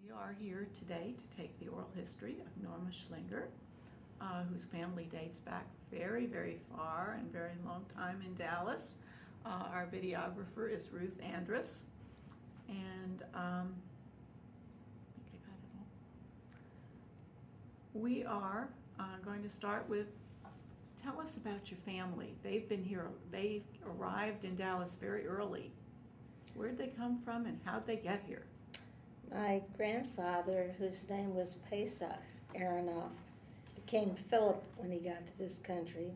We are here today to take the oral history of Norma Schlinger, whose family dates back very, very far and very long time in Dallas. Our videographer is Ruth Andrus, and I think I got it all. We are going to start with, tell us about your family. They've been here, they arrived in Dallas very early. Where'd they come from and how'd they get here? My grandfather, whose name was Pesach Aronoff, became Philip when he got to this country.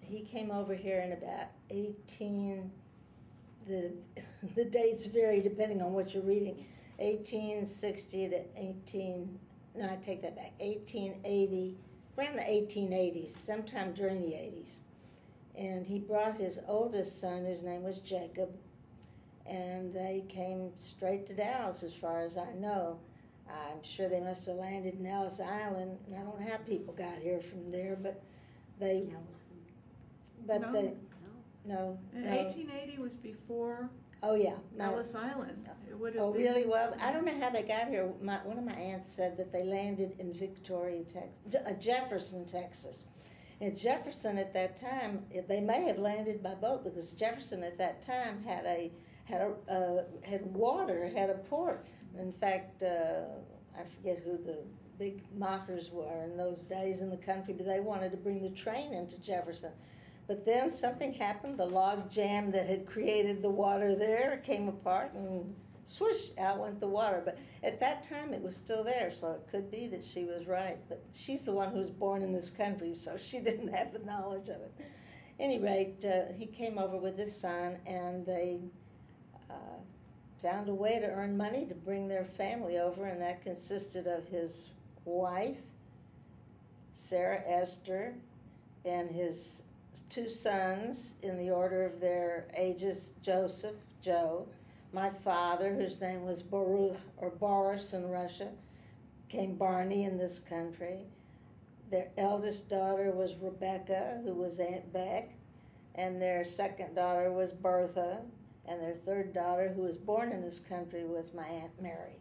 He came over here in about the dates vary depending on what you're reading, 1860 to 1880, around the 1880s, sometime during the 80s. And he brought his oldest son, whose name was Jacob, and they came straight to Dallas, as far as I know. I'm sure they must have landed in Ellis Island, and I don't know how people got here from there, but they... No. 1880 was before Ellis Island. It would have been, really? Well, I don't know how they got here. One of my aunts said that they landed in Jefferson, Texas. And Jefferson at that time, they may have landed by boat because Jefferson at that time had water, had a port. In fact, I forget who the big mockers were in those days in the country, but they wanted to bring the train into Jefferson. But then something happened. The log jam that had created the water there came apart and swoosh, out went the water. But at that time it was still there, so it could be that she was right. But she's the one who was born in this country, so she didn't have the knowledge of it. At any rate, he came over with his son, and they found a way to earn money to bring their family over, and that consisted of his wife, Sarah Esther, and his two sons in the order of their ages, Joseph, Joe. My father, whose name was Baruch, or Boris in Russia, became Barney in this country. Their eldest daughter was Rebecca, who was Aunt Beck, and their second daughter was Bertha, and their third daughter, who was born in this country, was my Aunt Mary.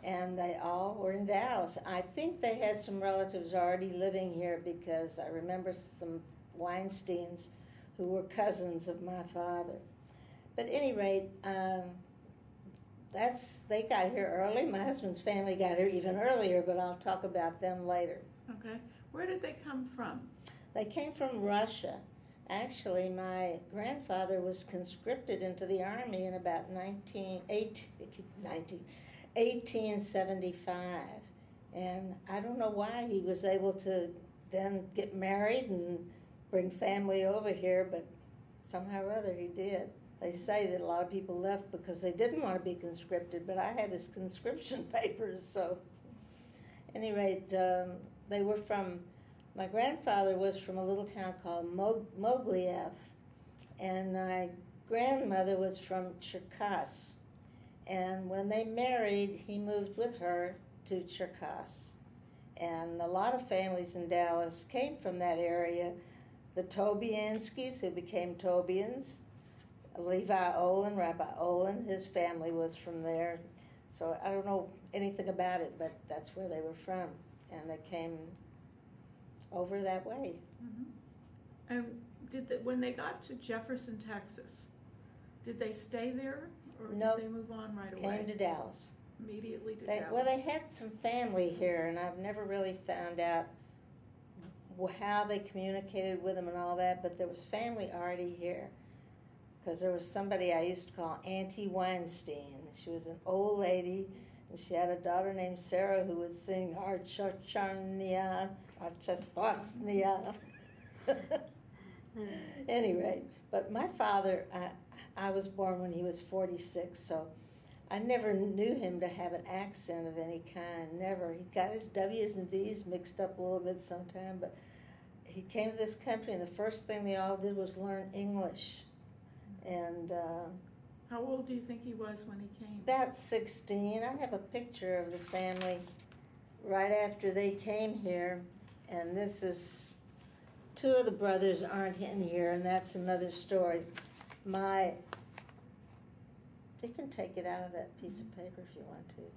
And they all were in Dallas. I think they had some relatives already living here because I remember some Weinsteins who were cousins of my father. But at any rate, they got here early. My husband's family got here even earlier, but I'll talk about them later. Okay. Where did they come from? They came from Russia. Actually, my grandfather was conscripted into the army in about 1875. And I don't know why he was able to then get married and bring family over here, but somehow or other he did. They say that a lot of people left because they didn't want to be conscripted, but I had his conscription papers, so. At any rate, they were from, my grandfather was from a little town called Mogliev, and my grandmother was from Cherkass. And when they married, he moved with her to Cherkass. And a lot of families in Dallas came from that area. The Tobianskis, who became Tobians, Levi Olin, Rabbi Olin, his family was from there. So I don't know anything about it, but that's where they were from. And they came over that way. Mm-hmm. And when they got to Jefferson, Texas, did they stay there, or Nope. did they move on right away? Came to Dallas. Immediately to Dallas? Well, they had some family here, and I've never really found out how they communicated with them and all that, but there was family already here. Because there was somebody I used to call Auntie Weinstein. She was an old lady, and she had a daughter named Sarah who would sing Archachania, Archasthosnia. Anyway, but my father, I was born when he was 46, so I never knew him to have an accent of any kind, never. He got his W's and V's mixed up a little bit sometime, but he came to this country, and the first thing they all did was learn English. And how old do you think he was when he came? About 16. I have a picture of the family right after they came here, and this is, two of the brothers aren't in here, and that's another story. You can take it out of that piece of paper if you want to.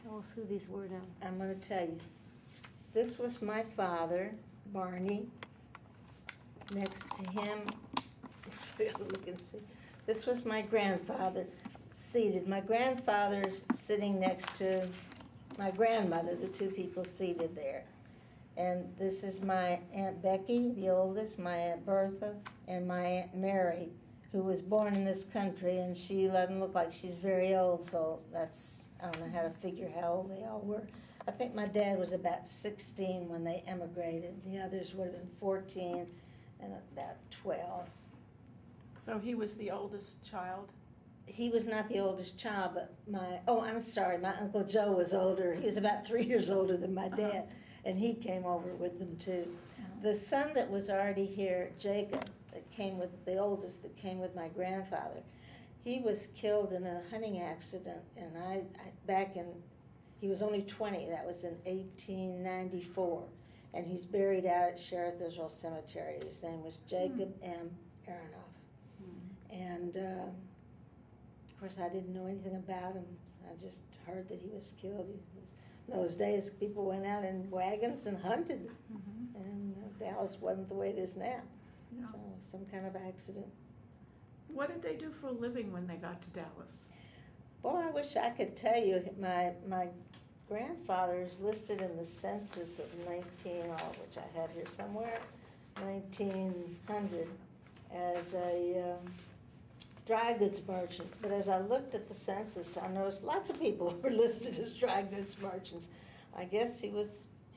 Tell us who these were now. I'm going to tell you. This was my father, Barney. Next to him, look and see. This was my grandfather, seated. My grandfather's sitting next to my grandmother, the two people seated there. And this is my Aunt Becky, the oldest, my Aunt Bertha, and my Aunt Mary, who was born in this country, and she doesn't look like she's very old, so that's, I don't know how to figure how old they all were. I think my dad was about 16 when they emigrated. The others would have been 14 and about 12. So he was the oldest child? He was not the oldest child, but my Uncle Joe was older. He was about 3 years older than my dad, and he came over with them too. The son that was already here, Jacob, that came with, the oldest that came with my grandfather, he was killed in a hunting accident, and he was only 20, that was in 1894, and he's buried out at Sheriff Israel Cemetery. His name was Jacob M. Aronoff. And of course I didn't know anything about him. I just heard that he was killed. In those days people went out in wagons and hunted, and Dallas wasn't the way it is now. Yeah. So some kind of accident. What did they do for a living when they got to Dallas? Boy, I wish I could tell you. My grandfather's listed in the census of which I have here somewhere, 1900, as a dry goods merchant. But as I looked at the census, I noticed lots of people were listed as dry goods merchants. I guess he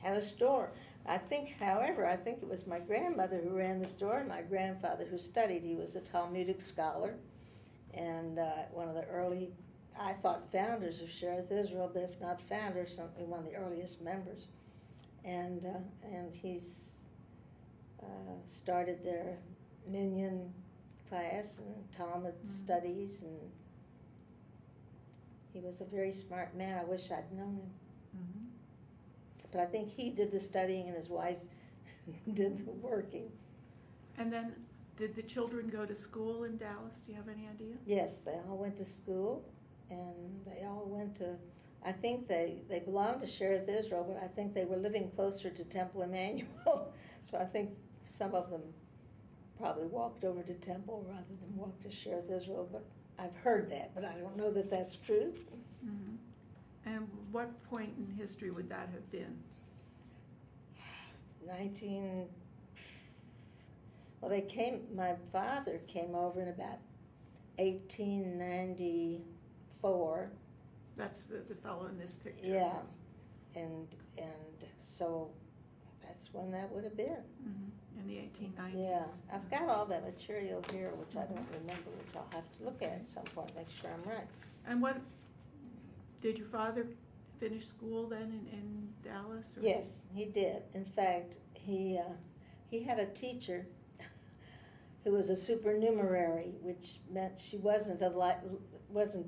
had a store. I think it was my grandmother who ran the store and my grandfather who studied. He was a Talmudic scholar and one of the early, I thought, founders of Sheriff Israel, but if not founder, certainly one of the earliest members. And he's started their Minyan class and Talmud studies, and he was a very smart man. I wish I'd known him. But I think he did the studying and his wife did the working. And then did the children go to school in Dallas? Do you have any idea? Yes, they all went to school, and they all went to, I think they belonged to Sheriff Israel, but I think they were living closer to Temple Emmanuel. So I think some of them probably walked over to Temple rather than walk to Sheriff Israel, but I've heard that, but I don't know that that's true. And what point in history would that have been? My father came over in about 1894. That's the fellow in this picture. Yeah, and so that's when that would have been. In the 1890s. Yeah, I've got all that material here, which I don't remember, which I'll have to look at some point, make sure I'm right. And what, did your father finish school then in Dallas? Or? Yes, he did. In fact, he had a teacher who was a supernumerary, which meant she wasn't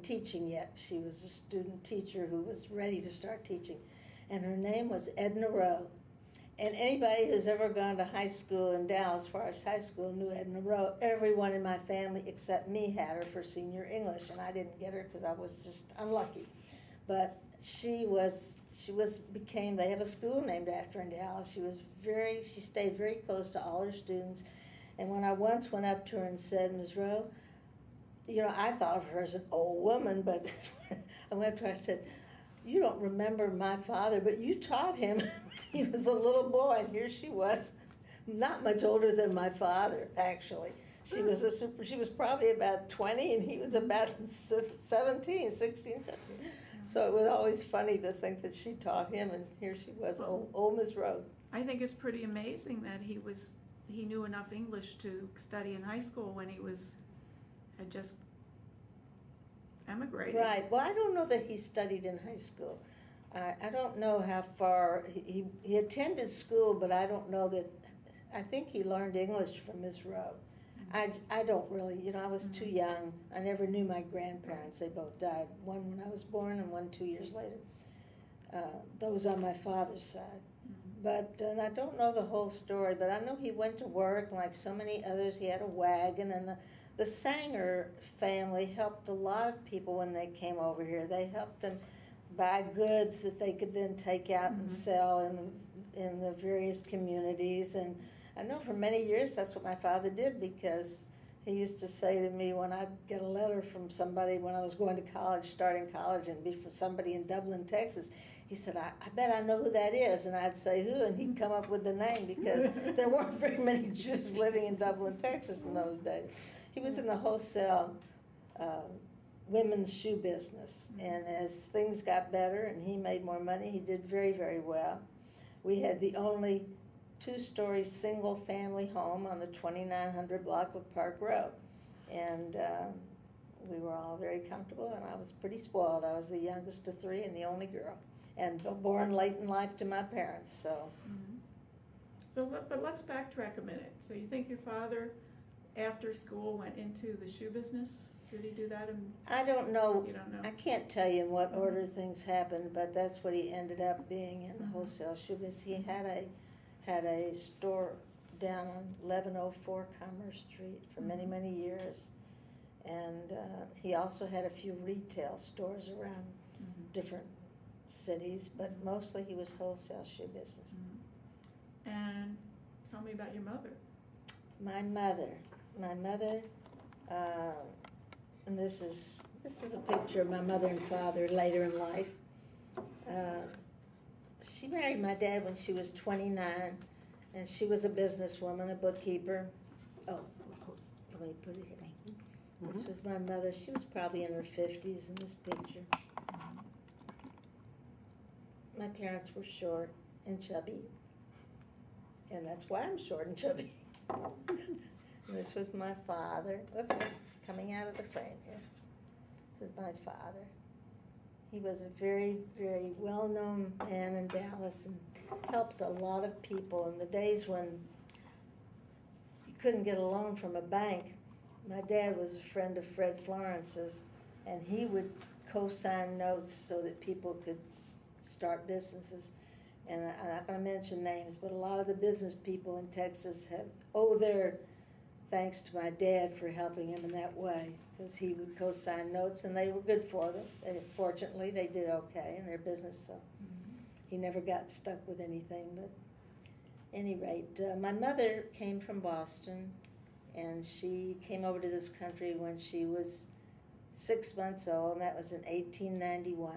teaching yet. She was a student teacher who was ready to start teaching, and her name was Edna Rowe. And anybody who's ever gone to high school in Dallas, Forest High School, knew Edna Rowe. Everyone in my family except me had her for senior English, and I didn't get her because I was just unlucky. But they have a school named after her in Dallas. She stayed very close to all her students. And when I once went up to her and said, Ms. Rowe, I thought of her as an old woman, but I went up to her and said, you don't remember my father, but you taught him. He was a little boy, and here she was, not much older than my father, actually. She was probably about 20, and he was about 16, 17. So it was always funny to think that she taught him, and here she was, old Miss Rowe. I think it's pretty amazing that he knew enough English to study in high school when he had just emigrated. Right. Well, I don't know that he studied in high school. I don't know how far he attended school, but I don't know that. I think he learned English from Miss Rowe. I don't really, I was too young. I never knew my grandparents. They both died, one when I was born and one 2 years later. Those on my father's side. But and I don't know the whole story, but I know he went to work like so many others. He had a wagon, and the Sanger family helped a lot of people when they came over here. They helped them buy goods that they could then take out and sell in the various communities. And I know for many years that's what my father did, because he used to say to me when I'd get a letter from somebody when I was going to college, starting college, and be from somebody in Dublin, Texas, he said, I bet I know who that is. And I'd say, who? And he'd come up with the name, because there weren't very many Jews living in Dublin, Texas in those days. He was in the wholesale women's shoe business. And as things got better and he made more money, he did very, very well. We had the only two-story single-family home on the 2900 block of Park Road. And we were all very comfortable, and I was pretty spoiled. I was the youngest of three and the only girl, and born late in life to my parents, so. But let's backtrack a minute. So you think your father, after school, went into the shoe business? Did he do that? I don't know. You don't know? I can't tell you in what order things happened, but that's what he ended up being in the wholesale shoe business. He had a store down on 1104 Commerce Street for many, many years. And he also had a few retail stores around different cities, but mostly he was wholesale shoe business. And tell me about your mother. My mother, and this is a picture of my mother and father later in life. She married my dad when she was 29, and she was a businesswoman, a bookkeeper. Oh, let me put it here. This was my mother. She was probably in her 50s in this picture. My parents were short and chubby, and that's why I'm short and chubby. This was my father. Oops, coming out of the frame here. This is my father. He was a very, very well-known man in Dallas and helped a lot of people in the days when you couldn't get a loan from a bank. My dad was a friend of Fred Florence's, and he would co-sign notes so that people could start businesses. And I'm not going to mention names, but a lot of the business people in Texas owe their thanks to my dad for helping him in that way, because he would co-sign notes, and they were good for them. And fortunately, they did okay in their business, so he never got stuck with anything. But at any rate, my mother came from Boston, and she came over to this country when she was 6 months old, and that was in 1891.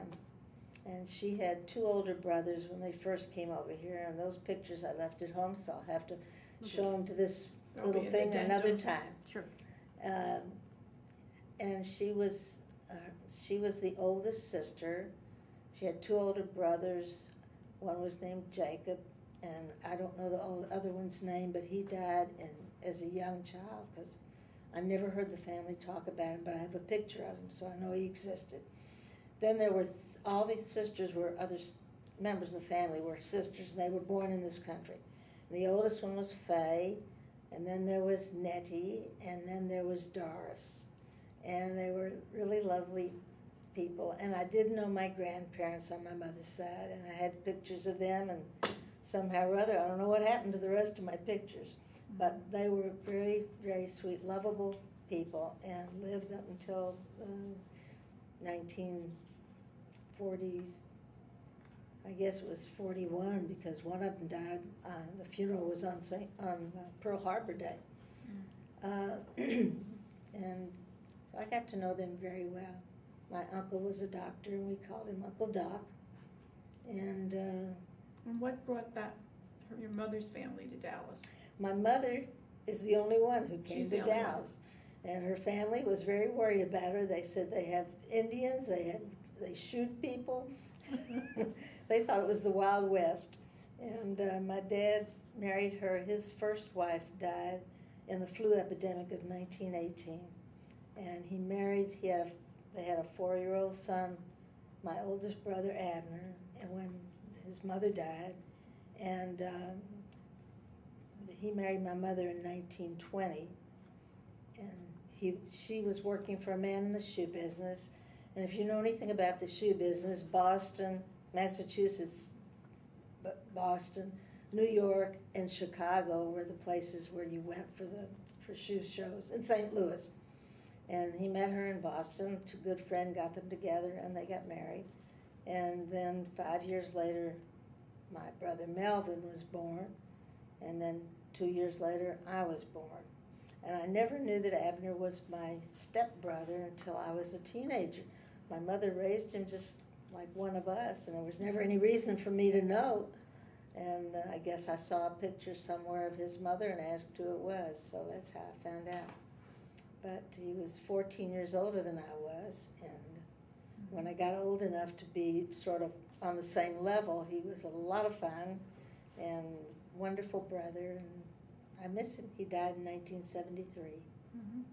And she had two older brothers when they first came over here, and those pictures I left at home, so I'll have to show them to this little thing another time. Sure. And she was the oldest sister. She had two older brothers. One was named Jacob, and I don't know the other one's name, but he died as a young child, because I never heard the family talk about him, but I have a picture of him, so I know he existed. Then there were all these sisters were other members of the family were sisters, and they were born in this country. And the oldest one was Faye, and then there was Nettie, and then there was Doris. And they were really lovely people. And I did know my grandparents on my mother's side, and I had pictures of them, and somehow or other, I don't know what happened to the rest of my pictures, but they were very, very sweet, lovable people, and lived up until 1940s. I guess it was 41, because one of them died. The funeral was on Pearl Harbor Day. And so I got to know them very well. My uncle was a doctor, and we called him Uncle Doc. And what brought your mother's family to Dallas? My mother is the only one who came She's to the only Dallas. And her family was very worried about her. They said they have Indians, they shoot people. They thought it was the Wild West. And my dad married her. His first wife died in the flu epidemic of 1918. And they had a 4-year-old son, my oldest brother Abner, and when his mother died. And he married my mother in 1920. And she was working for a man in the shoe business. And if you know anything about the shoe business, Boston, Massachusetts, Boston, New York, and Chicago were the places where you went for shoe shows, and St. Louis. And he met her in Boston. A good friend got them together, and they got married. And then 5 years later, my brother Melvin was born. And then 2 years later, I was born. And I never knew that Abner was my stepbrother until I was a teenager. My mother raised him just like one of us, and there was never any reason for me to know. And I guess I saw a picture somewhere of his mother and asked who it was, so that's how I found out. But he was 14 years older than I was, and when I got old enough to be sort of on the same level, he was a lot of fun and wonderful brother, and I miss him. He died in 1973. Mm-hmm.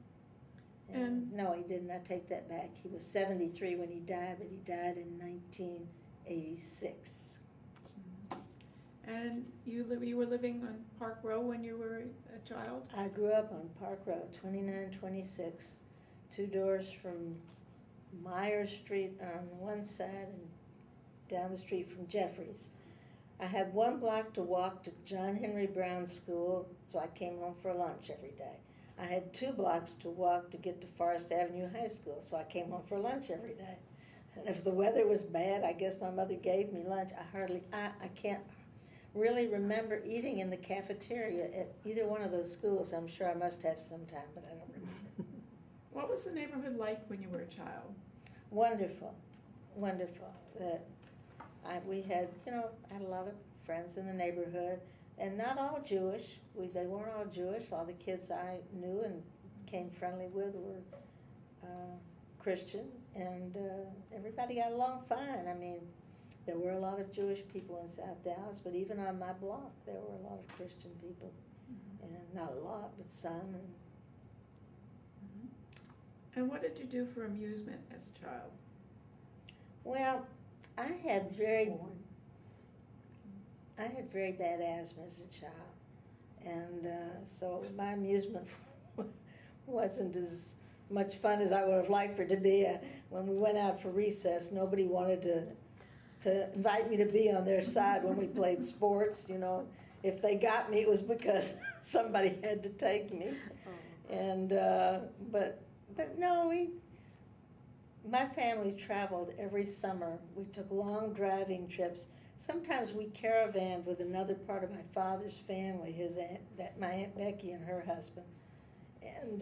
And no, he didn't. I take that back. He was 73 when he died, but he died in 1986. And you were living on Park Row when you were a child? I grew up on Park Road, 2926, 2 doors from Myers Street on one side and down the street from Jeffries. I had 1 block to walk to John Henry Brown School, so I came home for lunch every day. I had 2 blocks to walk to get to Forest Avenue High School, so I came home for lunch every day. And if the weather was bad, I guess my mother gave me lunch. I can't really remember eating in the cafeteria at either one of those schools. I'm sure I must have sometime, but I don't remember. What was the neighborhood like when you were a child? Wonderful, wonderful. We had, I had a lot of friends in the neighborhood, and not all Jewish. They weren't all Jewish. All the kids I knew and became friendly with were Christian, and everybody got along fine. I mean, there were a lot of Jewish people in South Dallas, but even on my block, there were a lot of Christian people. Mm-hmm. And not a lot, but some. And what did you do for amusement as a child? Well, I had very bad asthma as a child, and so my amusement wasn't as much fun as I would have liked for it to be. When we went out for recess, nobody wanted to invite me to be on their side when we played sports. If they got me, it was because somebody had to take me. And but no, my family traveled every summer. We took long driving trips. Sometimes we caravanned with another part of my father's family, my Aunt Becky and her husband. And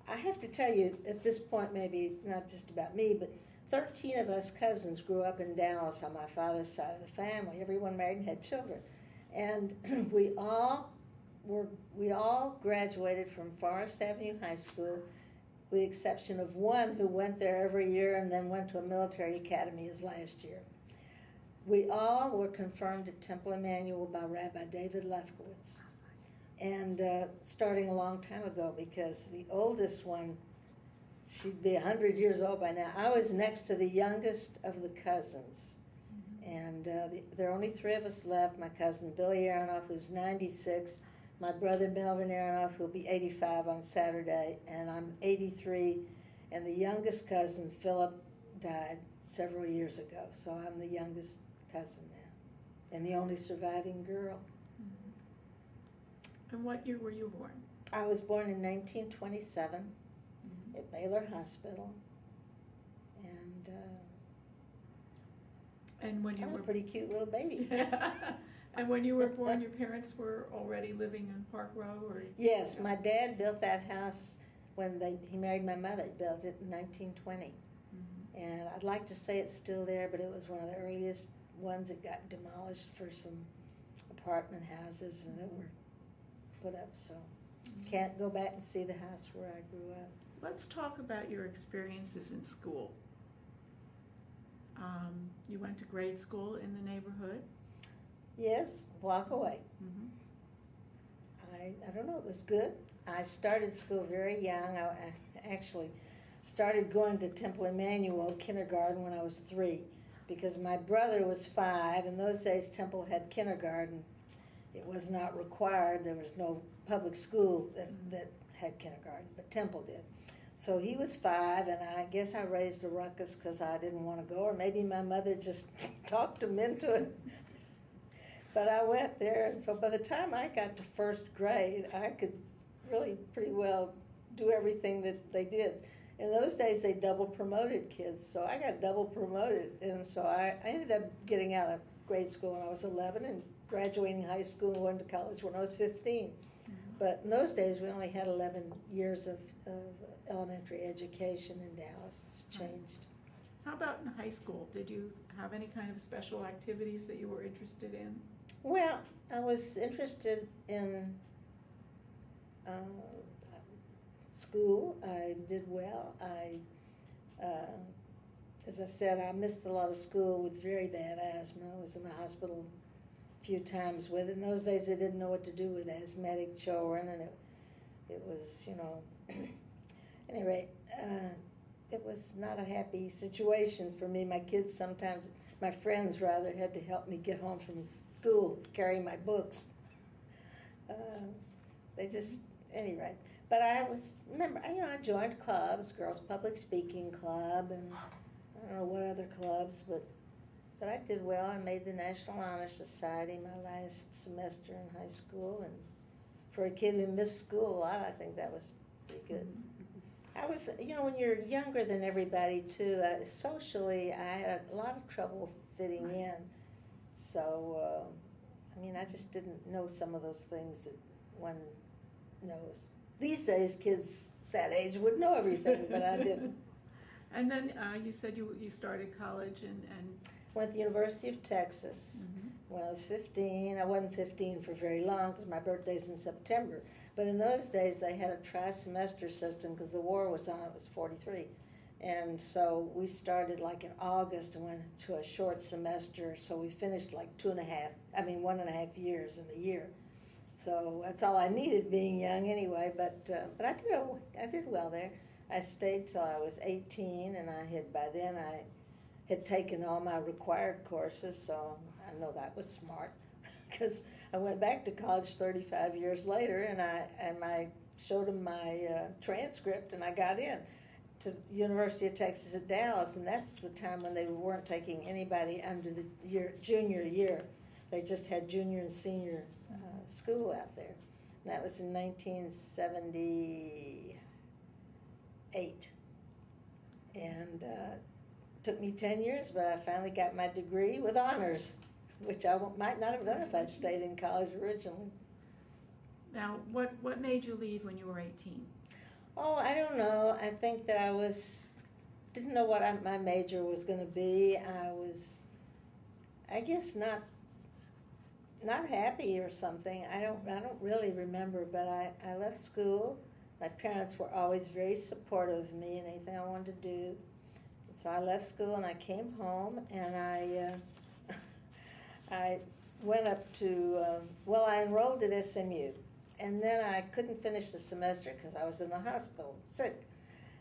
I have to tell you, at this point, maybe not just about me, but 13 of us cousins grew up in Dallas on my father's side of the family. Everyone married and had children. And we all graduated from Forest Avenue High School, with the exception of one who went there every year and then went to a military academy his last year. We all were confirmed at Temple Emmanuel by Rabbi David Lefkowitz. And starting a long time ago, because the oldest one, she'd be 100 years old by now. I was next to the youngest of the cousins. And there are only 3 of us left. My cousin Billy Aronoff, who's 96, my brother Melvin Aronoff, who'll be 85 on Saturday, and I'm 83. And the youngest cousin, Philip, died several years ago. So I'm the youngest cousin now, and the only surviving girl. And what year were you born? I was born in 1927 at Baylor Hospital, and when you I was were a pretty cute little baby. And when you were born, your parents were already living in Park Row, or? Yes, my dad built that house when he married my mother. He built it in 1920, and I'd like to say it's still there, but it was one of the earliest ones that got demolished for some apartment houses and that were put up. So can't go back and see the house where I grew up. Let's talk about your experiences in school. You went to grade school in the neighborhood? Yes, block away. I don't know, it was good. I started school very young. I actually started going to Temple Emmanuel kindergarten when I was 3, because my brother was 5. In those days, Temple had kindergarten. It was not required. There was no public school that had kindergarten, but Temple did. So he was 5, and I guess I raised a ruckus because I didn't want to go, or maybe my mother just talked him into it. But I went there, and so by the time I got to 1st grade, I could really pretty well do everything that they did. in those days they double promoted kids, so I got double promoted, and so I ended up getting out of grade school when I was 11 and graduating high school and going to college when I was 15. But in those days we only had 11 years of elementary education in Dallas. It's changed. How about in high school? Did you have any kind of special activities that you were interested in? Well, I was interested in school. I did well. As I said, I missed a lot of school with very bad asthma. I was in the hospital a few times with it. In those days, they didn't know what to do with asthmatic children, and it was, anyway, it was not a happy situation for me. My kids sometimes, my friends rather, had to help me get home from school, carrying my books. Anyway. But I joined clubs, Girls Public Speaking Club, and I don't know what other clubs, but I did well. I made the National Honor Society my last semester in high school, and for a kid who missed school a lot, I think that was pretty good. I was, when you're younger than everybody too, socially, I had a lot of trouble fitting in. So, I just didn't know some of those things that one knows. These days, kids that age would know everything, but I didn't. And then you said you started college and went to the University of Texas when I was 15. I wasn't 15 for very long because my birthday's in September. But in those days, they had a tri-semester system because the war was on. It was 43. And so we started like in August and went to a short semester. So we finished like 1.5 years in a year. So that's all I needed being young anyway. But I did well there. I stayed till I was 18, and by then I had taken all my required courses. So I know that was smart because I went back to college 35 years later, and I showed them my transcript, and I got in to the University of Texas at Dallas, and that's the time when they weren't taking anybody under the junior year. They just had junior and senior school out there. And that was in 1978. And took me 10 years, but I finally got my degree with honors, which I might not have done if I'd stayed in college originally. Now, what made you leave when you were 18? Oh, I don't know. I think that didn't know what my major was going to be. I was, I guess, not happy or something. I don't really remember, but I left school. My parents were always very supportive of me and anything I wanted to do. So I left school and I came home, and I went up to, I enrolled at SMU. And then I couldn't finish the semester because I was in the hospital, sick.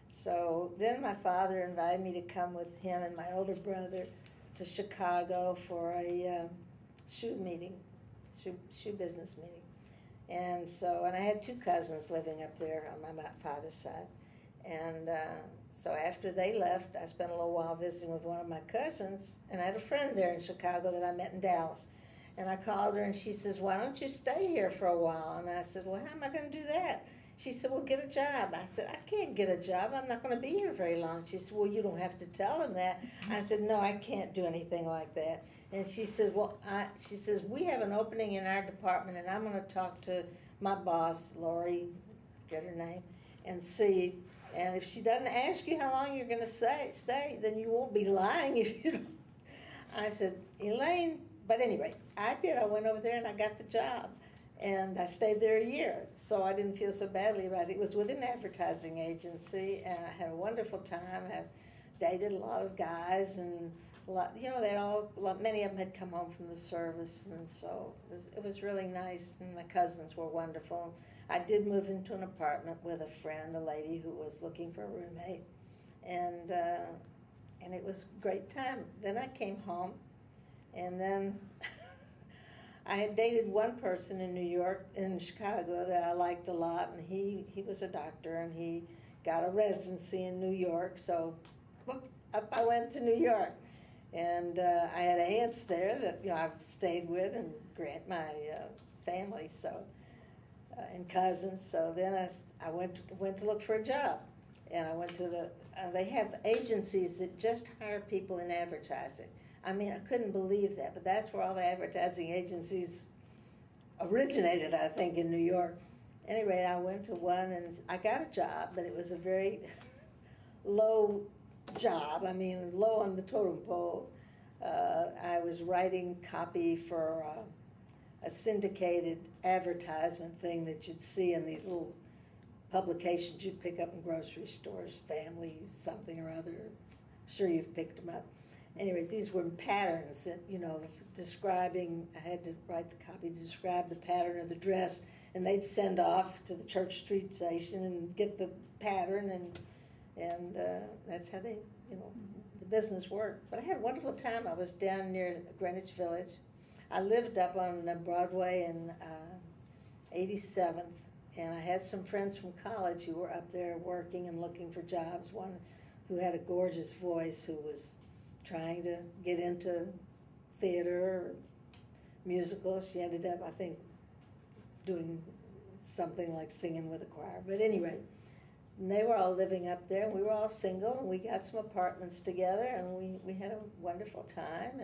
So then my father invited me to come with him and my older brother to Chicago for a shoe business meeting. And I had 2 cousins living up there on my father's side. And so after they left, I spent a little while visiting with one of my cousins, and I had a friend there in Chicago that I met in Dallas. And I called her, and she says, "Why don't you stay here for a while?" And I said, "Well, how am I going to do that?" She said, "Well, get a job." I said, "I can't get a job. I'm not going to be here very long." She said, "Well, you don't have to tell him that." I said, "No, I can't do anything like that." And she said, she says, "We have an opening in our department, and I'm going to talk to my boss, Lori, get her name, and see. And if she doesn't ask you how long you're going to stay, then you won't be lying if you don't." I said, "Elaine," but anyway, I did. I went over there and I got the job. And I stayed there a year, so I didn't feel so badly about it. It was with an advertising agency, and I had a wonderful time. I dated a lot of guys, and many of them had come home from the service, and so it was really nice. And my cousins were wonderful. I did move into an apartment with a friend, a lady who was looking for a roommate, and it was a great time. Then I came home, and then I had dated one person in Chicago that I liked a lot, and he was a doctor, and he got a residency in New York, so up I went to New York. And I had aunts there that I've stayed with, and my family, so and cousins. So then I went to look for a job, and I went to they have agencies that just hire people in advertising. I mean, I couldn't believe that, but that's where all the advertising agencies originated, I think, in New York. Anyway, I went to one and I got a job, but it was a very low job. I mean, low on the totem pole. I was writing copy for a syndicated advertisement thing that you'd see in these little publications you'd pick up in grocery stores, family, something or other. I'm sure you've picked them up. Anyway, these were patterns that, describing, I had to write the copy to describe the pattern of the dress, and they'd send off to the Church Street station and get the pattern, and that's how they, the business worked. But I had a wonderful time. I was down near Greenwich Village. I lived up on Broadway in 87th, and I had some friends from college who were up there working and looking for jobs. One who had a gorgeous voice who was trying to get into theater or musicals. She ended up, I think, doing something like singing with a choir. But anyway, and they were all living up there, and we were all single, and we got some apartments together, and we had a wonderful time,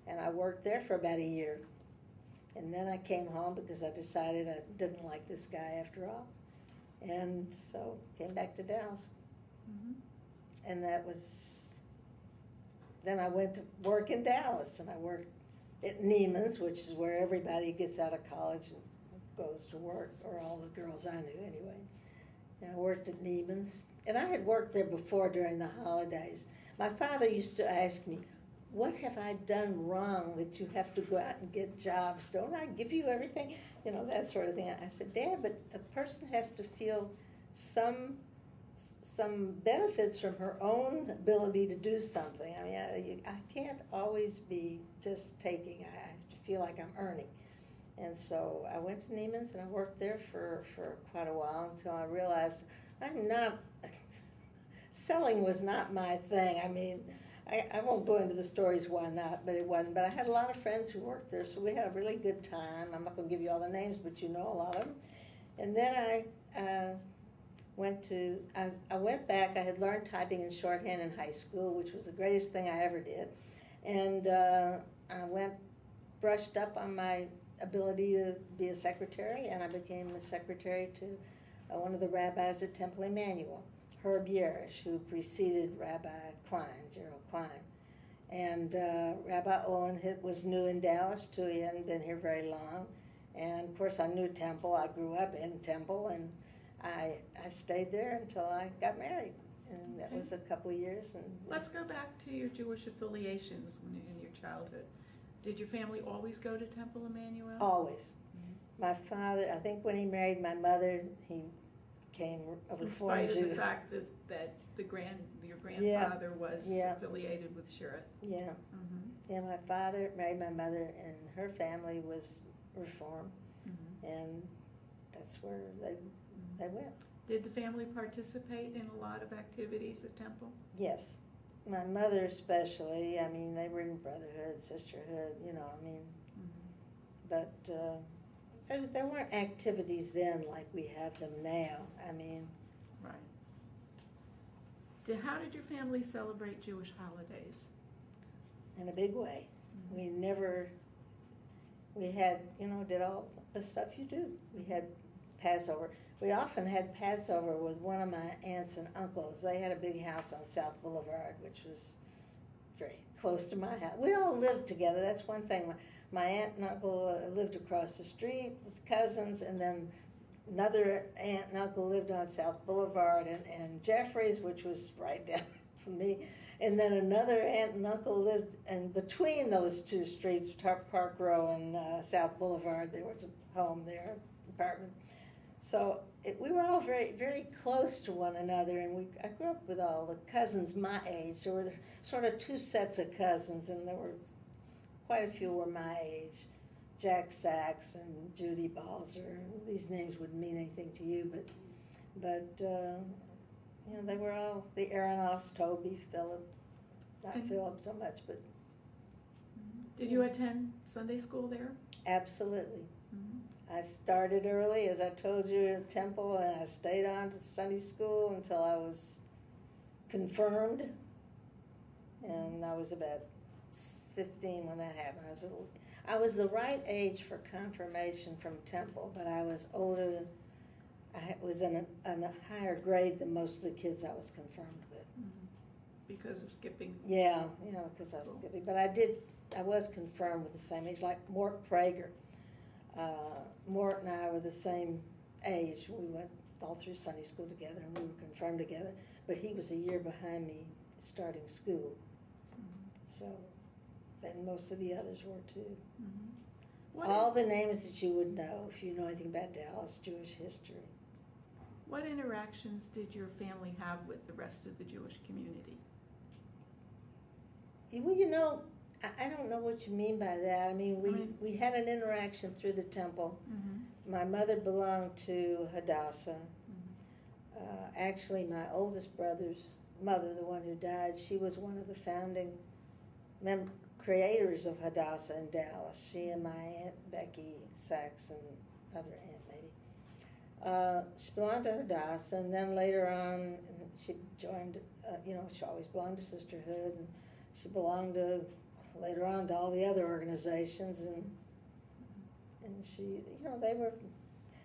and I worked there for about a year. And then I came home because I decided I didn't like this guy after all. And so came back to Dallas. Mm-hmm. And then I went to work in Dallas, and I worked at Neiman's, which is where everybody gets out of college and goes to work, or all the girls I knew anyway. And I worked at Neiman's, and I had worked there before during the holidays. My father used to ask me, "What have I done wrong that you have to go out and get jobs? Don't I give you everything?" That sort of thing. I said, "Dad, but a person has to feel some benefits from her own ability to do something. I mean, I can't always be just taking. I have to feel like I'm earning." And so I went to Neiman's, and I worked there for quite a while until I realized selling was not my thing. I mean, I won't go into the stories why not, but it wasn't. But I had a lot of friends who worked there, so we had a really good time. I'm not going to give you all the names, but you know a lot of them. And then I went back. I had learned typing and shorthand in high school, which was the greatest thing I ever did. And I brushed up on my ability to be a secretary, and I became a secretary to one of the rabbis at Temple Emmanuel, Herb Yerish, who preceded Rabbi Klein, Gerald Klein. And Rabbi Olin was new in Dallas, too. He hadn't been here very long. And, of course, I knew Temple. I grew up in Temple, and I stayed there until I got married. And that was a couple of years. And let's go back to your Jewish affiliations in your childhood. Did your family always go to Temple Emmanuel? Always. Mm-hmm. My father, I think when he married my mother, he became a Reformed Jew. In spite of the fact that your grandfather was affiliated with Sherrod. Yeah. Mm-hmm. Yeah, my father married my mother, and her family was Reformed. Mm-hmm. And that's where they went. Did the family participate in a lot of activities at Temple? Yes. My mother especially. I mean, they were in brotherhood, sisterhood, But there weren't activities then like we have them now. I mean. Right. How did your family celebrate Jewish holidays? In a big way. Mm-hmm. We had, did all the stuff you do. We had Passover. We often had Passover with one of my aunts and uncles. They had a big house on South Boulevard, which was very close to my house. We all lived together. That's one thing. My aunt and uncle lived across the street with cousins, and then another aunt and uncle lived on South Boulevard and Jeffries, which was right down from me. And then another aunt and uncle lived in between those two streets, Park Row and South Boulevard. There was a home there, apartment. So we were all very, very close to one another, and I grew up with all the cousins my age. There were sort of two sets of cousins, and there were quite a few were my age. Jack Sachs and Judy Balzer. These names wouldn't mean anything to you, but they were all the Aronoffs, Toby, Philip, not Philip so much, but. Did you attend Sunday school there? Absolutely. Mm-hmm. I started early, as I told you, at Temple, and I stayed on to Sunday school until I was confirmed. And I was about 15 when that happened. I was the right age for confirmation from Temple, but I was older than, I was in a higher grade than most of the kids I was confirmed with. Because of skipping? Yeah, because I was skipping. But I was confirmed with the same age, like Mort Prager. Mort and I were the same age. We went all through Sunday school together, and we were confirmed together. But he was a year behind me starting school. So, and most of the others were too. All the names that you would know if you know anything about Dallas Jewish history. What interactions did your family have with the rest of the Jewish community? Well, I don't know what you mean by that. I mean, we had an interaction through the temple. My mother belonged to Hadassah. Actually, my oldest brother's mother, the one who died, she was one of the founding creators of Hadassah in Dallas. She and my Aunt Becky Sachs and other aunt maybe. She belonged to Hadassah, and then later on she joined, she always belonged to Sisterhood, and she belonged to, later on, to all the other organizations, and she,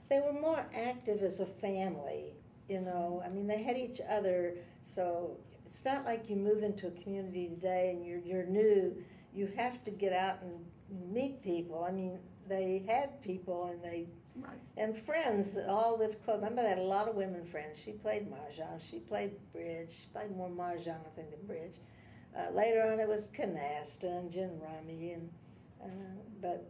they were more active as a family, I mean, they had each other, so it's not like you move into a community today and you're new. You have to get out and meet people. I mean, they had people and friends that all lived close. Remember, they had a lot of women friends. She played mahjong. She played bridge. She played more mahjong, I think, than bridge. Later on, it was canasta and gin rummy, but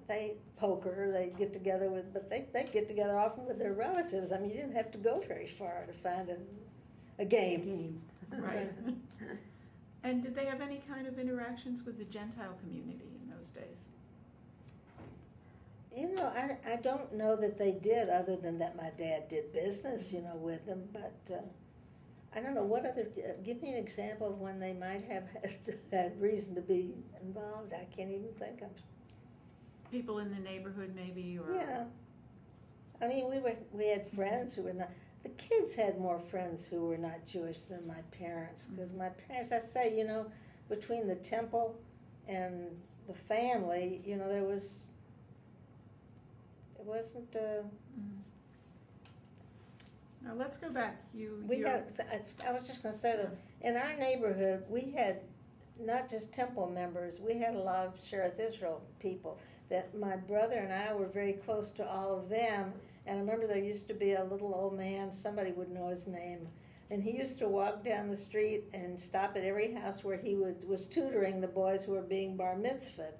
they poker. They get together but they get together often with their relatives. I mean, you didn't have to go very far to find a game. Right. And did they have any kind of interactions with the Gentile community in those days? I don't know that they did, other than that my dad did business, with them. But I don't know what other. Give me an example of when they might have had reason to be involved. I can't even think of. People in the neighborhood, maybe, or yeah. I mean, we had friends who were not. The kids had more friends who were not Jewish than my parents, because my parents, I say, between the temple and the family, it wasn't. Now let's go back. I was just going to say that in our neighborhood, we had not just temple members, we had a lot of Shereth Israel people, that my brother and I were very close to all of them. And I remember there used to be a little old man, somebody would know his name, and he used to walk down the street and stop at every house where he was tutoring the boys who were being bar mitzvahed.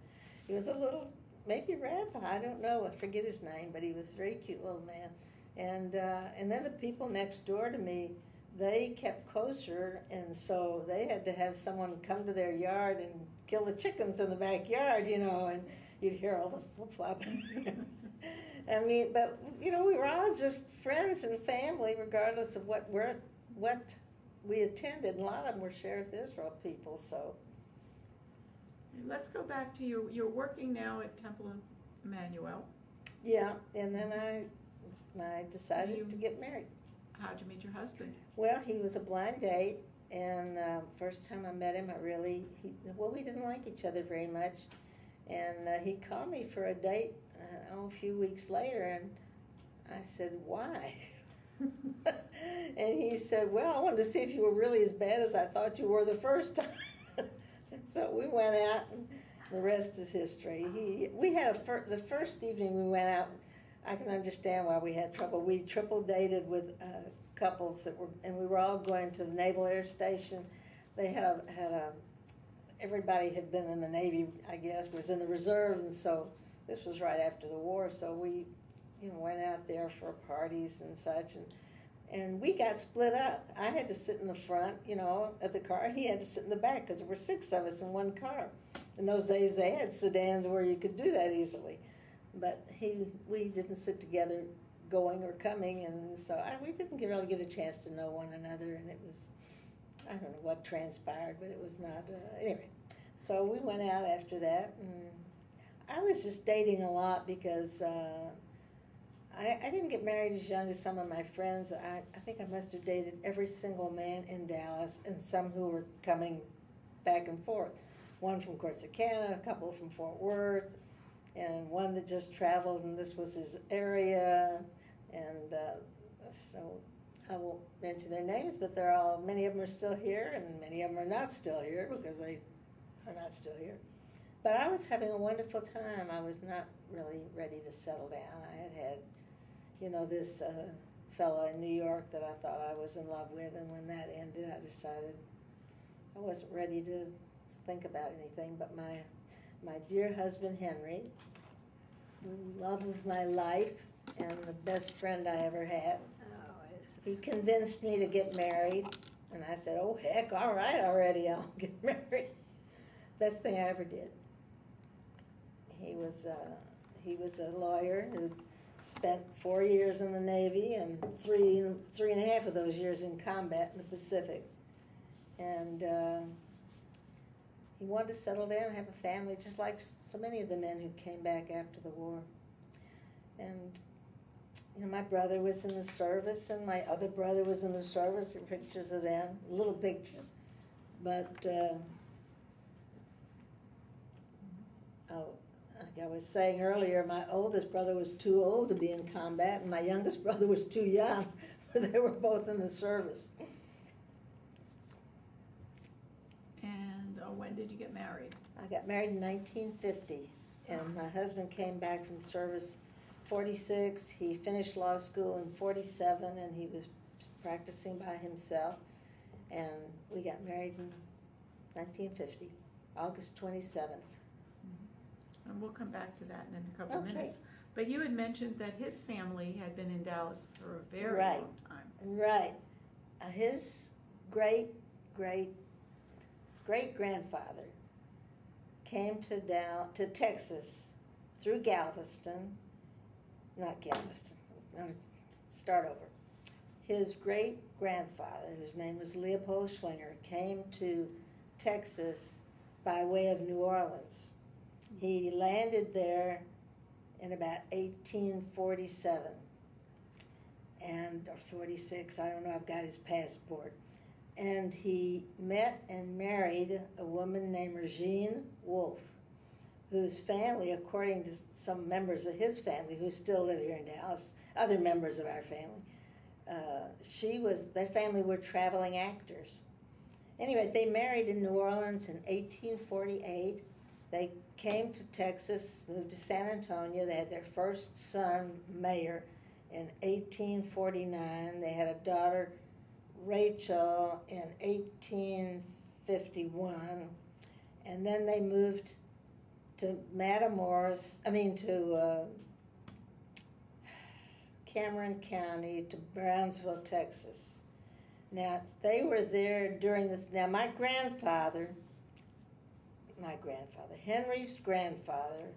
He was a little, maybe rabbi, I don't know, I forget his name, but he was a very cute little man. And then the people next door to me, they kept kosher, and so they had to have someone come to their yard and kill the chickens in the backyard, and you'd hear all the flip-flopping. I mean, but, we were all just friends and family, regardless of what we attended. And a lot of them were Shereth Israel people, so. Let's go back to you're working now at Temple Emmanuel. Yeah, and then I decided to get married. How'd you meet your husband? Well, he was a blind date, and first time I met him, we didn't like each other very much. And he called me for a date a few weeks later, and I said, why? And he said, well, I wanted to see if you were really as bad as I thought you were the first time. So we went out, and the rest is history. We had the first evening we went out, I can understand why we had trouble. We triple dated with couples and we were all going to the Naval Air Station. They had everybody had been in the Navy, I guess, was in the reserve, and so this was right after the war, so we, went out there for parties and such, and we got split up. I had to sit in the front, of the car, and he had to sit in the back, because there were 6 of us in one car. In those days, they had sedans where you could do that easily, but we didn't sit together going or coming, and so we didn't really get a chance to know one another, and it was, I don't know what transpired, but it was not, anyway. So we went out after that, and I was just dating a lot because I didn't get married as young as some of my friends. I think I must have dated every single man in Dallas and some who were coming back and forth. One from Corsicana, a couple from Fort Worth, and one that just traveled, and this was his area. And so I won't mention their names, but many of them are still here, and many of them are not still here because they are not still here. But I was having a wonderful time. I was not really ready to settle down. I had, this fellow in New York that I thought I was in love with, and when that ended, I decided I wasn't ready to think about anything. But my dear husband, Henry, the love of my life and the best friend I ever had, he convinced me to get married, and I said, oh, heck, all right already, I'll get married. Best thing I ever did. He was a lawyer who spent 4 years in the Navy and three and a half of those years in combat in the Pacific. And he wanted to settle down and have a family, just like so many of the men who came back after the war. And my brother was in the service, and my other brother was in the service. There are pictures of them, little pictures. But like I was saying earlier, my oldest brother was too old to be in combat, and my youngest brother was too young. They were both in the service. And when did you get married? I got married in 1950, and my husband came back from service 46. He finished law school in 47, and he was practicing by himself. And we got married in 1950, August 27th. And we'll come back to that in a couple Okay. minutes. But you had mentioned that his family had been in Dallas for a very Right. long time. Right. His great-grandfather came to Texas through Galveston. Not Galveston. I'm going to start over. His great-grandfather, whose name was Leopold Schlinger, came to Texas by way of New Orleans. He landed there in about 1847 or 46, I don't know, I've got his passport. And he met and married a woman named Regine Wolfe, whose family, according to some members of his family who still live here in Dallas, other members of our family, their family were traveling actors. Anyway, they married in New Orleans in 1848. They came to Texas, moved to San Antonio. They had their first son, Mayor, in 1849. They had a daughter, Rachel, in 1851. And then they moved to Cameron County, to Brownsville, Texas. Now, they were there during this. Now, my grandfather, Henry's grandfather,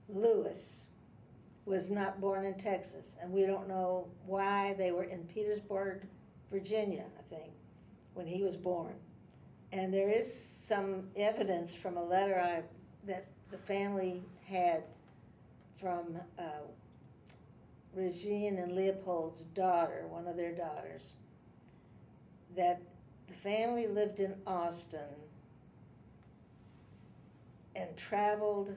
Lewis, was not born in Texas, and we don't know why. They were in Petersburg, Virginia, I think, when he was born. And there is some evidence from a letter that the family had from Regine and Leopold's daughter, one of their daughters, that the family lived in Austin and traveled.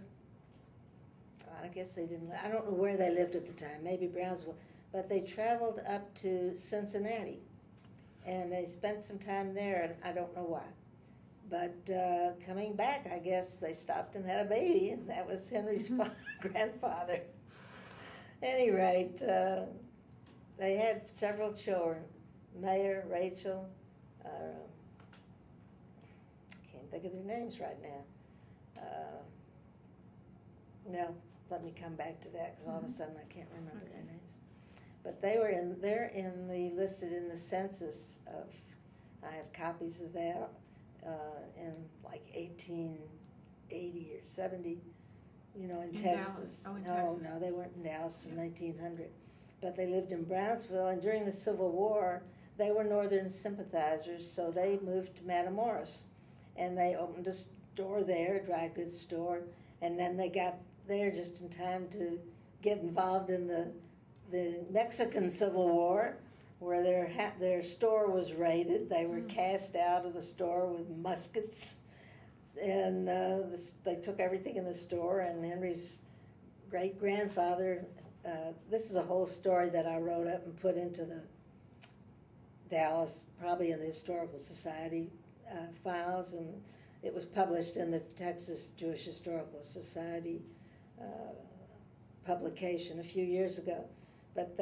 I guess they didn't. I don't know where they lived at the time. Maybe Brownsville, but they traveled up to Cincinnati, and they spent some time there. And I don't know why, but coming back, I guess they stopped and had a baby, and that was Henry's grandfather. At any rate, they had several children: Mayor, Rachel. Can't think of their names right now. No, let me come back to that, because all of a sudden I can't remember their names. But they're listed in the census of. I have copies of that in like 1880 or 70. In Texas. Dallas. Oh, in No, Texas. no, they weren't in Dallas till 1900. But they lived in Brownsville, and during the Civil War, they were Northern sympathizers, so they moved to Matamoros. And they opened a store there, a dry goods store, And then they got there just in time to get involved in the Mexican Civil War, where their store was raided. They were cast out of the store with muskets, and they took everything in the store. And Henry's great-grandfather, this is a whole story that I wrote up and put into the Dallas, probably in the Historical Society files, and it was published in the Texas Jewish Historical Society publication a few years ago. But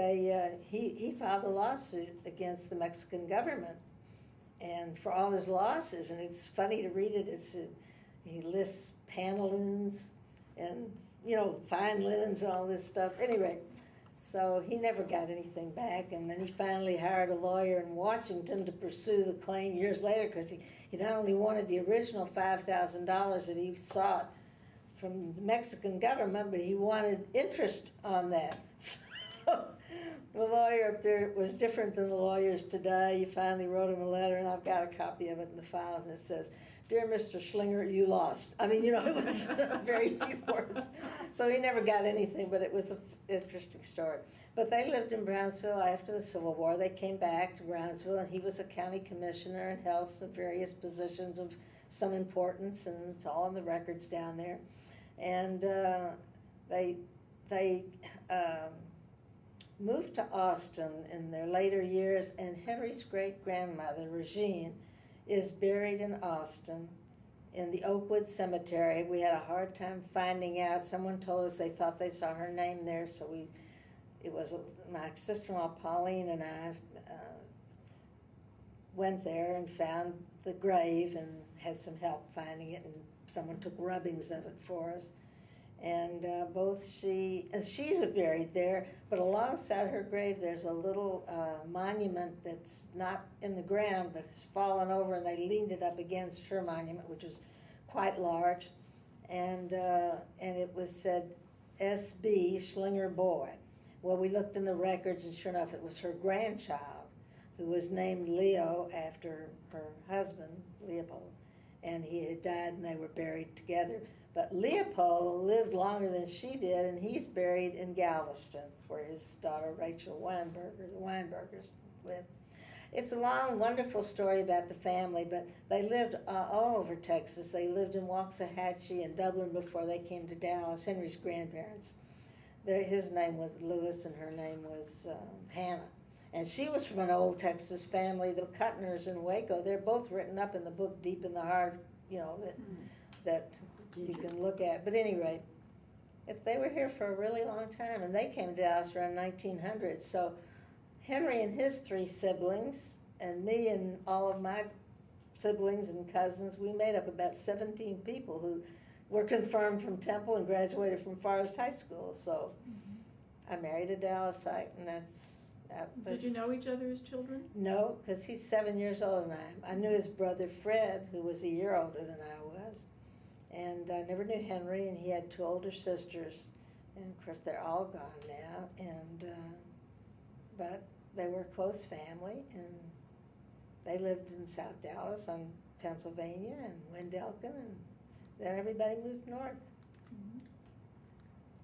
he filed a lawsuit against the Mexican government, and for all his losses, and it's funny to read it. He lists pantaloons and fine linens and all this stuff. Anyway, so he never got anything back, and then he finally hired a lawyer in Washington to pursue the claim years later, because he not only wanted the original $5,000 that he sought from the Mexican government, but he wanted interest on that. So the lawyer up there was different than the lawyers today. He finally wrote him a letter, and I've got a copy of it in the files, and it says, "Dear Mr. Schlinger, you lost." I mean, it was very few words. So he never got anything, but it was an interesting story. But they lived in Brownsville after the Civil War. They came back to Brownsville, and he was a county commissioner and held some various positions of some importance, and it's all in the records down there. And they moved to Austin in their later years, and Henry's great-grandmother, Regine, is buried in Austin in the Oakwood Cemetery. We had a hard time finding out. Someone told us they thought they saw her name there, so it was my sister-in-law Pauline and I went there and found the grave and had some help finding it, and someone took rubbings of it for us. And she was buried there, but alongside her grave there's a little monument that's not in the ground but has fallen over, and they leaned it up against her monument, which was quite large, and it was said S.B. Schlinger boy. Well, we looked in the records, and sure enough it was her grandchild, who was named Leo after her husband, Leopold, and he had died and they were buried together. But Leopold lived longer than she did, and he's buried in Galveston, where his daughter Rachel Weinberger, the Weinbergers, lived. It's a long, wonderful story about the family, but they lived all over Texas. They lived in Waxahachie and Dublin before they came to Dallas, Henry's grandparents. His name was Lewis, and her name was Hannah. And she was from an old Texas family, the Cutners in Waco. They're both written up in the book Deep in the Heart, that you can look at. But anyway, they were here for a really long time, and they came to Dallas around 1900. So Henry and his 3 siblings, and me and all of my siblings and cousins, we made up about 17 people who were confirmed from Temple and graduated from Forest High School. So I married a Dallasite, and that was... Did you know each other as children? No, because he's 7 years older than I am. I knew his brother Fred, who was a year older than I was. And I never knew Henry, and he had 2 older sisters. And of course, they're all gone now. And but they were a close family, and they lived in South Dallas on Pennsylvania and Wendelken, and then everybody moved north.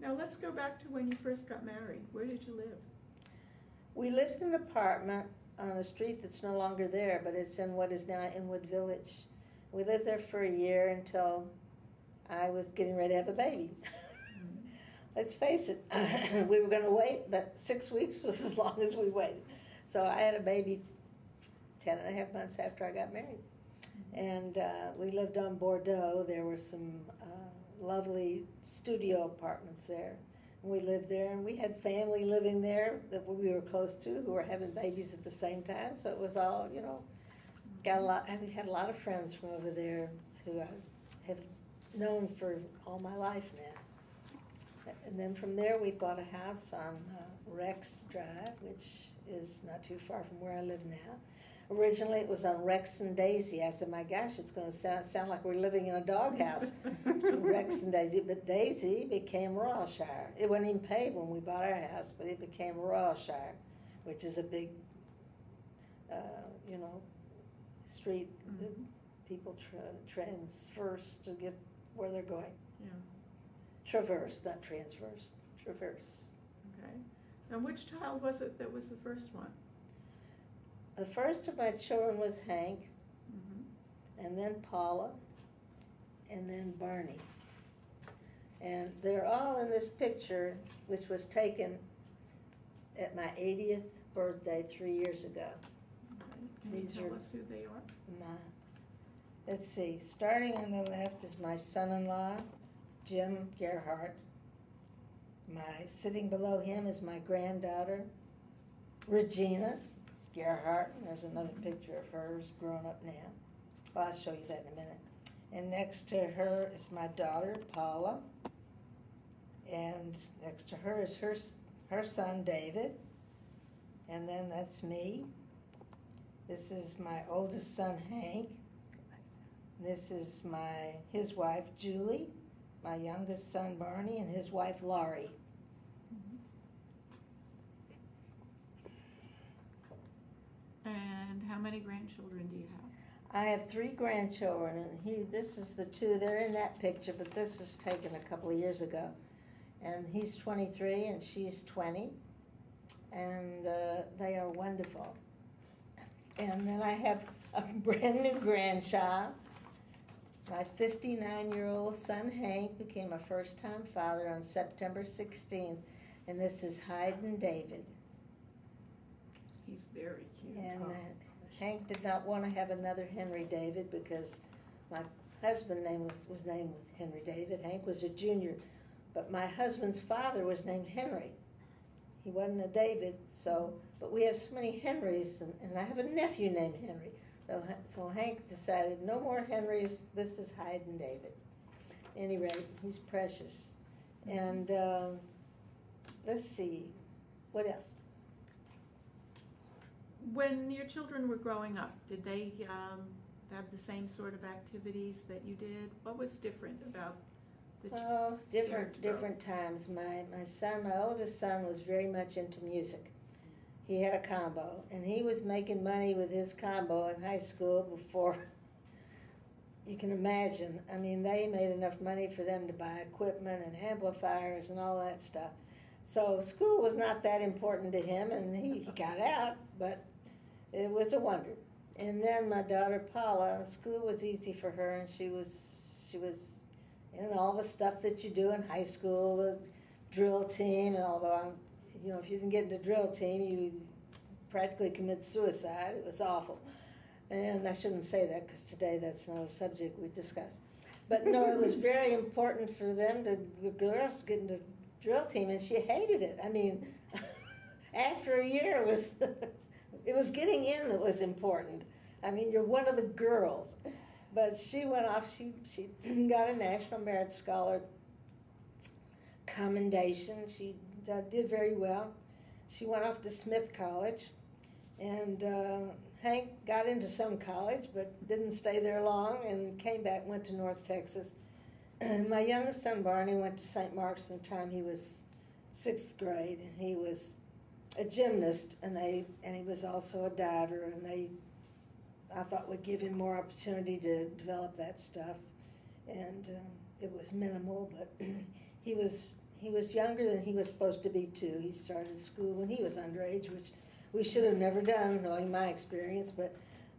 Now let's go back to when you first got married. Where did you live? We lived in an apartment on a street that's no longer there, but it's in what is now Inwood Village. We lived there for a year until I was getting ready to have a baby. Let's face it, we were going to wait, but 6 weeks was as long as we waited. So I had a baby 10 and a half months after I got married. And we lived on Bordeaux. There were some lovely studio apartments there. And we lived there, and we had family living there that we were close to who were having babies at the same time. So it was all, got a lot. I had a lot of friends from over there who I have known for all my life now. And then from there, we bought a house on Rex Drive, which is not too far from where I live now. Originally, it was on Rex and Daisy. I said, my gosh, it's going to sound like we're living in a doghouse between Rex and Daisy. But Daisy became Royalshire. It wasn't even paved when we bought our house, but it became Royalshire, which is a big, street that people transverse to get where they're going. Yeah. Traverse, not transverse, traverse. Okay. And which child was it that was the first one? The first of my children was Hank, Mm-hmm. and then Paula, and then Barney. And they're all in this picture, which was taken at my 80th birthday 3 years ago. Okay. Can you These tell are us who they are? Let's see, starting on the left is my son-in-law, Jim Gerhardt. Sitting below him is my granddaughter, Regina Gerhardt. There's another picture of hers grown up now. Well, I'll show you that in a minute. And next to her is my daughter, Paula. And next to her is her son, David. And then that's me. This is my oldest son, Hank. This is his wife, Julie, my youngest son, Barney, and his wife, Laurie. And how many grandchildren do you have? I have 3 grandchildren, and this is the 2. They're in that picture, but this was taken a couple of years ago. And he's 23 and she's 20, and they are wonderful. And then I have a brand new grandchild. My 59-year-old son, Hank, became a first-time father on September 16th, and this is Hayden David. He's very cute. And Oh, Hank did not want to have another Henry David because my husband's name was named with Henry David. Hank was a junior, but my husband's father was named Henry. He wasn't a David, but we have so many Henrys, and I have a nephew named Henry. So Hank decided, no more Henrys, this is Hayden David. At any rate, he's precious. And let's see, what else? When your children were growing up, did they have the same sort of activities that you did? What was different about the Different times. My oldest son was very much into music. He had a combo, and he was making money with his combo in high school before you can imagine. I mean, they made enough money for them to buy equipment and amplifiers and all that stuff. So school was not that important to him, and he got out, but it was a wonder. And then my daughter Paula, school was easy for her, and she was in all the stuff that you do in high school, the drill team, and although if you didn't get into drill team, you practically commit suicide. It was awful. And I shouldn't say that because today that's not a subject we discuss. But no, it was very important for the girls to get into drill team, and she hated it. I mean, after a year, it was getting in that was important. I mean, you're one of the girls. But she went off, she got a National Merit Scholar commendation. She did very well. She went off to Smith College, and Hank got into some college, but didn't stay there long, and came back, went to North Texas. And my youngest son, Barney, went to St. Mark's from the time he was 6th grade. He was a gymnast, and he was also a diver, and I thought would give him more opportunity to develop that stuff. And it was minimal, but he was younger than he was supposed to be, too. He started school when he was underage, which we should have never done, knowing my experience, but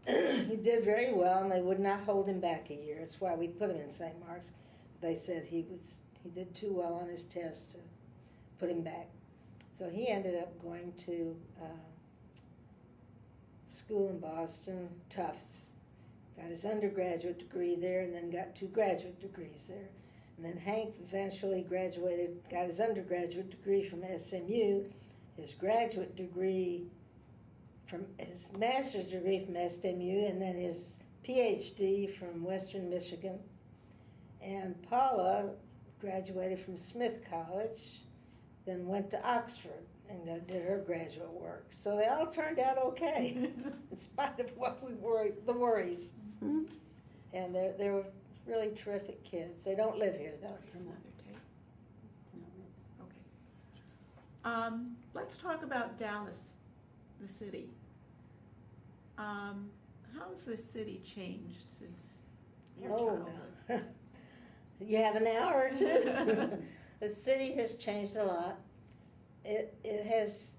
he did very well, and they would not hold him back a year. That's why we put him in St. Mark's. They said he did too well on his test to put him back. So he ended up going to school in Boston, Tufts. Got his undergraduate degree there, and then got 2 graduate degrees there. And then Hank eventually graduated, got his undergraduate degree from SMU, his graduate degree his master's degree from SMU, and then his PhD from Western Michigan. And Paula graduated from Smith College, then went to Oxford and did her graduate work. So they all turned out okay, in spite of what the worries. Mm-hmm. And they were really terrific kids. They don't live here, though. Another tape. Okay. Let's talk about Dallas, the city. How has the city changed since your childhood? You have an hour or two. The city has changed a lot. It has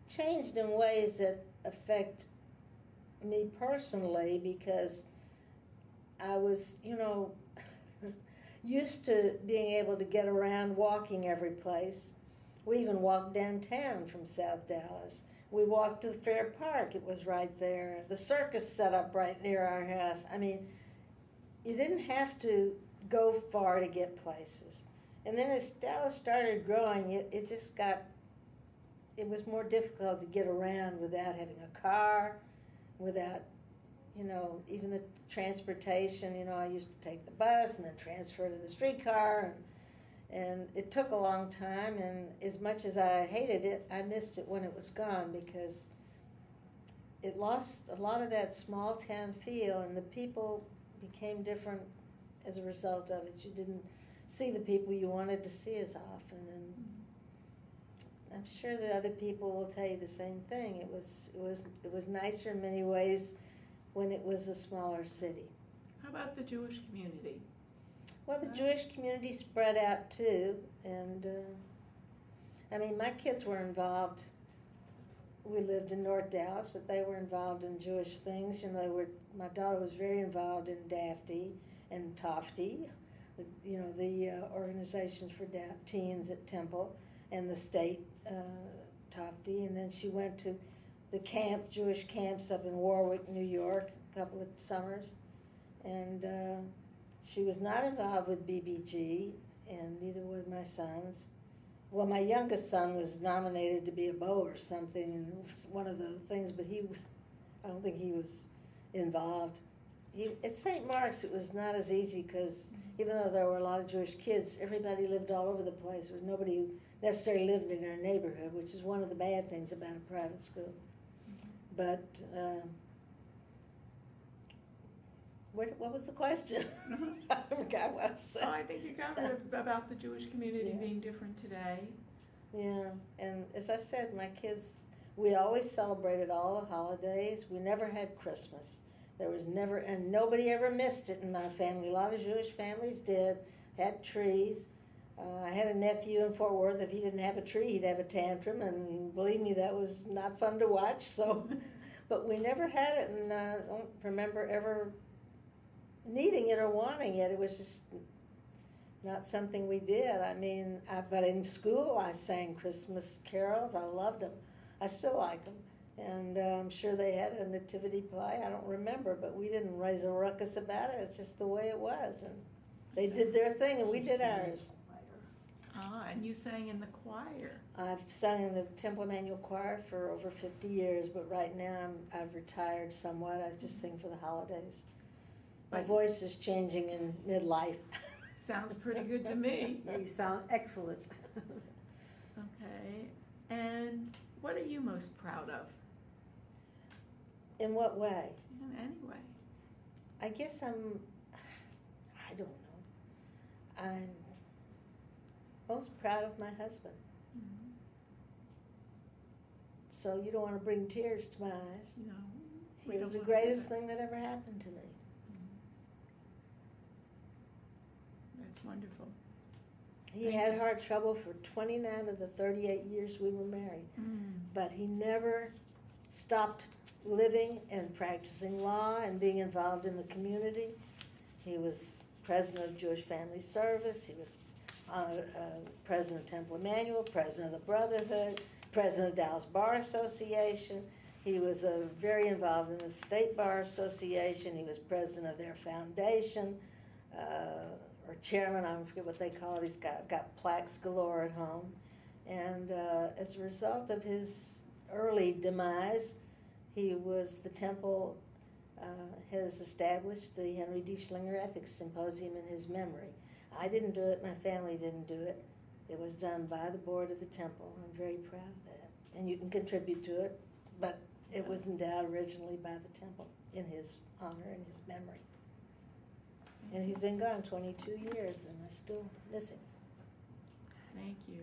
changed in ways that affect me personally because I was, used to being able to get around walking every place. We even walked downtown from South Dallas. We walked to the Fair Park. It was right there. The circus set up right near our house. I mean, you didn't have to go far to get places. And then as Dallas started growing, it was more difficult to get around without having a car, without, even the transportation. I used to take the bus and then transfer to the streetcar. And it took a long time, and as much as I hated it, I missed it when it was gone because it lost a lot of that small town feel, and the people became different as a result of it. You didn't see the people you wanted to see as often, and I'm sure that other people will tell you the same thing. It was nicer in many ways when it was a smaller city. How about the Jewish community? Well, the Jewish community spread out too, and my kids were involved. We lived in North Dallas, but they were involved in Jewish things. My daughter was very involved in DAFTY and TOFTY, the organizations for teens at Temple, and the state TOFTY, and then she went to the Jewish camps up in Warwick, New York, a couple of summers, and she was not involved with BBG, and neither were my sons. Well, my youngest son was nominated to be a beau or something, and it was one of the things, but I don't think he was involved. At St. Mark's, it was not as easy because even though there were a lot of Jewish kids, everybody lived all over the place. There was nobody who necessarily lived in our neighborhood, which is one of the bad things about a private school. But what was the question? I forgot what I was saying. Oh, I think you covered about the Jewish community being different today. Yeah, and as I said, my kids, we always celebrated all the holidays. We never had Christmas. There was never, and nobody ever missed it in my family. A lot of Jewish families did, had trees. I had a nephew in Fort Worth. If he didn't have a tree, he'd have a tantrum, and believe me, that was not fun to watch. So, but we never had it, and I don't remember ever needing it or wanting it. It was just not something we did. But in school I sang Christmas carols. I loved them. I still like them. And I'm sure they had a nativity play. I don't remember, but we didn't raise a ruckus about it. It's just the way it was. And they did their thing and we did ours. And you sang in the choir. I've sung in the Temple Emmanuel Choir for over 50 years, but right now I've retired somewhat. I just sing for the holidays. My voice is changing in midlife. Sounds pretty good to me. You sound excellent. Okay. And what are you most proud of? In what way? In any way. I guess I don't know. I'm most proud of my husband. Mm-hmm. So you don't want to bring tears to my eyes. No. He was the greatest thing that ever happened to me. That's wonderful. He had heart trouble for 29 of the 38 years we were married, but he never stopped living and practicing law and being involved in the community. He was president of Jewish Family Service. He was president of Temple Emmanuel, president of the Brotherhood, president of Dallas Bar Association. He was very involved in the State Bar Association. He was president of their foundation. Or chairman, I don't forget what they call it. He's got plaques galore at home. And as a result of his early demise, he was, the Temple has established the Henry D. Slinger Ethics Symposium in his memory. I didn't do it, my family didn't do it. It was done by the board of the Temple. I'm very proud of that. And you can contribute to it, but it was endowed originally by the Temple in his honor and his memory. And he's been gone 22 years, and I still miss him. Thank you.